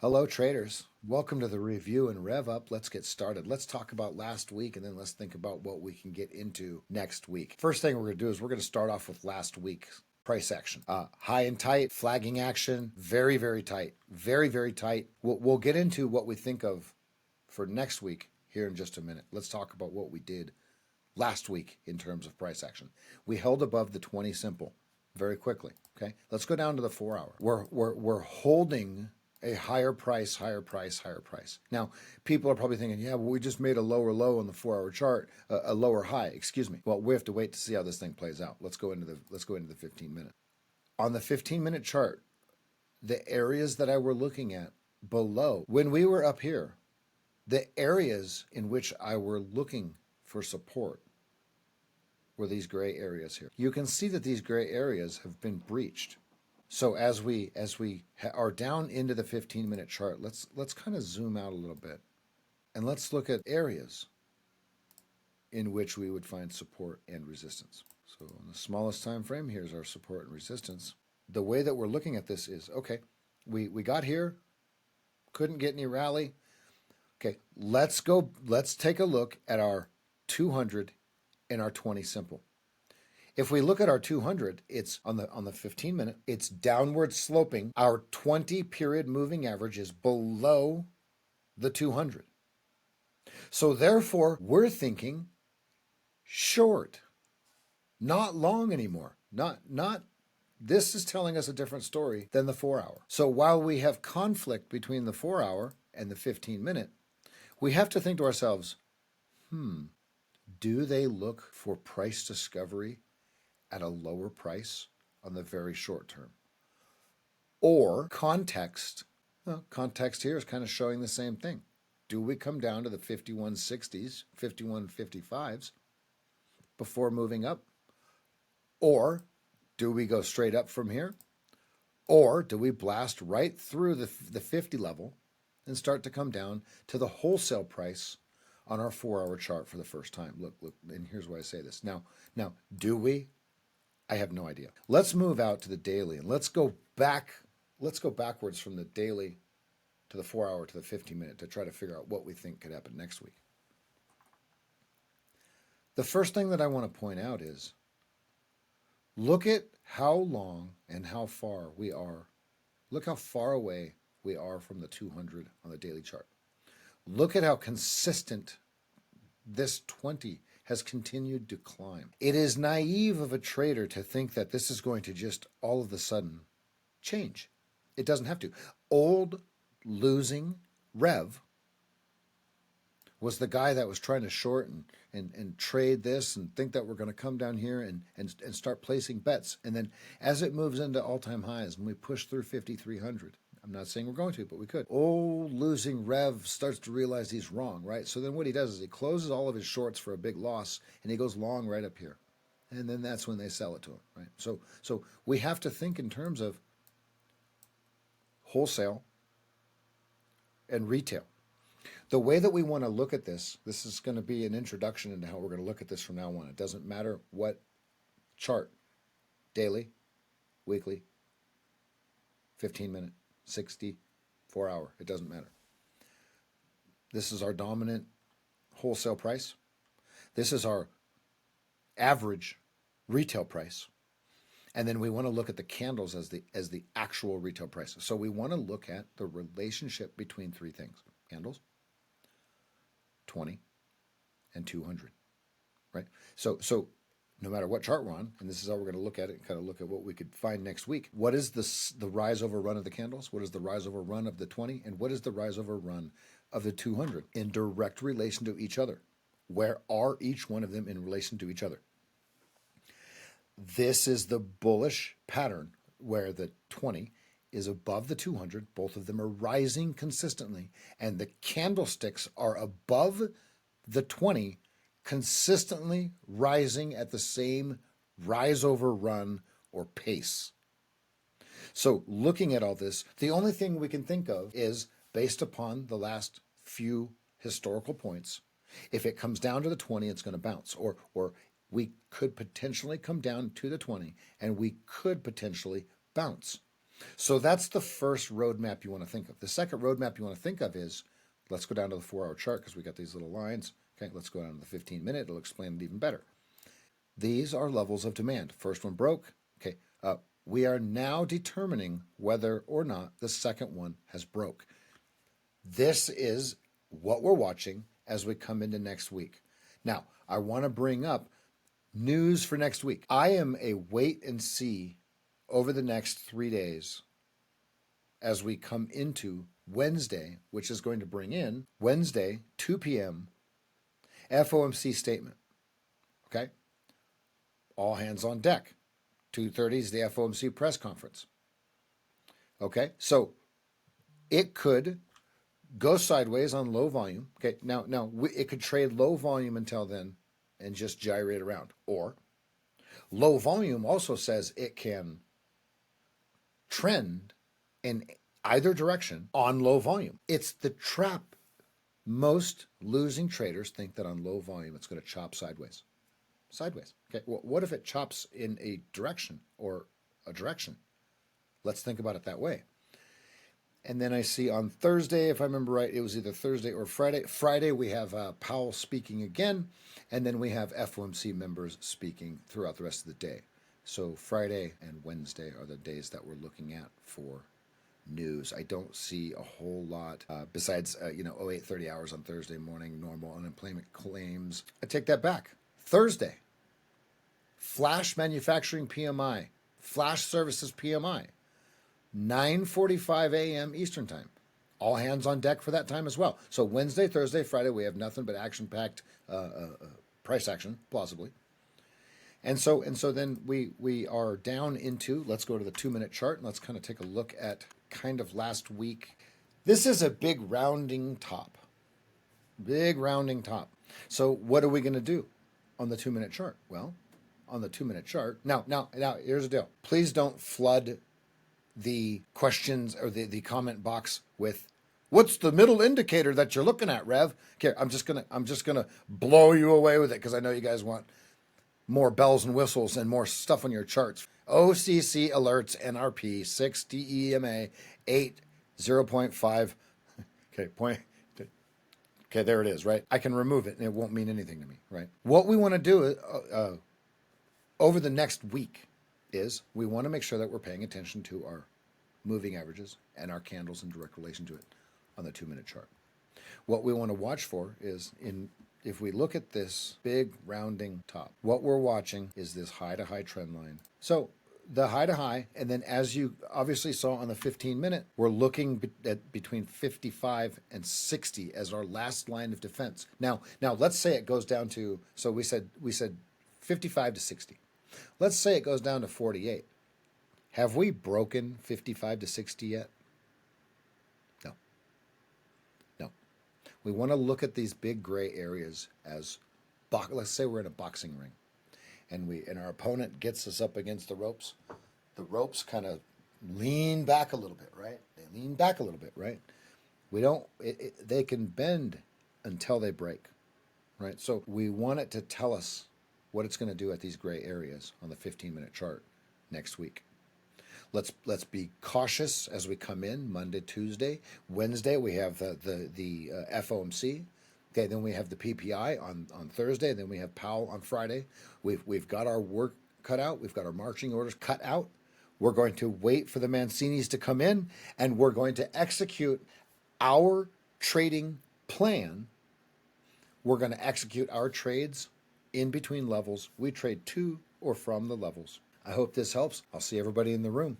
Hello, traders. Welcome to the review and Rev-Up. Let's get started. Let's talk about last week and then let's think about what we can get into next week. First thing we're going to do is we're going to start off with last week's price action. High and tight, flagging action, very, very tight. Very, very tight. We'll get into what we think of for next week here in just a minute. Let's talk about what we did last week in terms of price action. We held above the 20 simple very quickly. Okay, let's go down to the 4 hour. We're holding a higher price, higher price, higher price. Now, people are probably thinking, yeah, well, we just made a lower low on the 4 hour chart, a lower high, excuse me. Well, we have to wait to see how this thing plays out. Let's go into the 15 minute. On the 15-minute chart, the areas that I were looking at below, when we were up here, the areas in which I were looking for support were these gray areas here. You can see that these gray areas have been breached. So as we are down into the 15-minute chart, let's kind of zoom out a little bit and let's look at areas in which we would find support and resistance. So on the smallest time frame, here's our support and resistance. The way that we're looking at this is, okay, we got here, couldn't get any rally. Okay, let's take a look at our 200 and our 20 simple. If we look at our 200, it's on the 15 minute, it's downward sloping. Our 20 period moving average is below the 200. So therefore, we're thinking short, not long anymore. Not this is telling us a different story than the 4 hour. So while we have conflict between the 4 hour and the 15 minute, we have to think to ourselves, do they look for price discovery at a lower price on the very short term? Or context, well, context here is kind of showing the same thing. Do we come down to the 5160s, 5155s before moving up? Or do we go straight up from here? Or do we blast right through the 50 level and start to come down to the wholesale price on our 4 hour chart for the first time? Look, and here's why I say this. Now, do we? I have no idea. Let's move out to the daily and let's go backwards from the daily to the 4 hour to the 50 minute to try to figure out what we think could happen next week. The first thing that I want to point out is look at how long and how far we are. Look how far away we are from the 200 on the daily chart. Look at how consistent this 20 has continued to climb. It is naive of a trader to think that this is going to just all of a sudden change. It doesn't have to. Old losing Rev was the guy that was trying to short and trade this and think that we're going to come down here and start placing bets. And then as it moves into all-time highs and we push through 5,300, I'm not saying we're going to, but we could. Old losing Rev starts to realize he's wrong, right? So then what he does is he closes all of his shorts for a big loss and he goes long right up here. And then that's when they sell it to him, right? So we have to think in terms of wholesale and retail. The way that we want to look at this is going to be an introduction into how we're going to look at this from now on. It doesn't matter what chart, daily, weekly, 15 minute, 60, 4 hour, it doesn't matter. This is our dominant wholesale price. This is our average retail price. And then we want to look at the candles as the actual retail price. So we want to look at the relationship between three things: candles, 20, and 200, right? So no matter what chart we're on, and this is how we're going to look at it and kind of look at what we could find next week. What is the rise over run of the candles? What is the rise over run of the 20? And what is the rise over run of the 200 in direct relation to each other? Where are each one of them in relation to each other? This is the bullish pattern where the 20 is above the 200. Both of them are rising consistently, and the candlesticks are above the 20, consistently rising at the same rise over run or pace. So looking at all this, the only thing we can think of is, based upon the last few historical points, if it comes down to the 20, it's going to bounce, or we could potentially come down to the 20 and we could potentially bounce. So that's the first roadmap you want to think of. The second roadmap you want to think of is, let's go down to the 4-hour chart because we got these little lines. Okay, let's go down to the 15-minute. It'll explain it even better. These are levels of demand. First one broke. Okay, we are now determining whether or not the second one has broke. This is what we're watching as we come into next week. Now, I want to bring up news for next week. I am a wait and see over the next 3 days as we come into Wednesday, which is going to bring in Wednesday, 2 p.m., FOMC statement. Okay? All hands on deck. 2:30 is the FOMC press conference. Okay? So it could go sideways on low volume. Okay? Now it could trade low volume until then and just gyrate around. Or low volume also says it can trend in either direction on low volume. It's the trap. Most losing traders think that on low volume it's going to chop sideways. Sideways. Okay, well, what if it chops in a direction or a direction? Let's think about it that way. And then I see on Thursday, if I remember right, it was either Thursday or Friday. Friday we have Powell speaking again, and then we have FOMC members speaking throughout the rest of the day. So Friday and Wednesday are the days that we're looking at for news. I don't see a whole lot besides 0830 hours on Thursday morning, normal unemployment claims. I take that back. Thursday, flash manufacturing PMI, flash services PMI, 9:45 a.m. Eastern time. All hands on deck for that time as well. So Wednesday, Thursday, Friday, we have nothing but action-packed price action, plausibly. And so then we are down into, let's go to the 2-minute chart and let's kind of take a look at kind of last week. This is a big rounding top. Big rounding top. So what are we going to do on the 2-minute chart? Well, on the 2-minute chart, now here's the deal. Please don't flood the questions or the comment box with, what's the middle indicator that you're looking at, Rev? Okay, I'm just gonna blow you away with it because I know you guys want more bells and whistles and more stuff on your charts. OCC alerts NRP 6 DEMA 8 0.5. Okay, there it is, right? I can remove it and it won't mean anything to me, right? What we want to do over the next week is we want to make sure that we're paying attention to our moving averages and our candles in direct relation to it on the 2-minute chart. What we want to watch for is if we look at this big rounding top, what we're watching is this high to high trend line. So the high to high, and then as you obviously saw on the 15-minute, we're looking at between 55 and 60 as our last line of defense. Now let's say it goes down to, so we said 55 to 60. Let's say it goes down to 48. Have we broken 55 to 60 yet? No. We want to look at these big gray areas as, let's say we're in a boxing ring, and our opponent gets us up against the ropes. The ropes kind of lean back a little bit, right? They lean back a little bit, right? They can bend until they break, right? So we want it to tell us what it's going to do at these gray areas on the 15-minute chart next week. Let's be cautious as we come in Monday, Tuesday, Wednesday. We have the FOMC. Okay, then we have the PPI on Thursday. Then we have Powell on Friday. We've got our work cut out. We've got our marching orders cut out. We're going to wait for the Mancinis to come in, and we're going to execute our trading plan. We're going to execute our trades in between levels. We trade to or from the levels. I hope this helps. I'll see everybody in the room.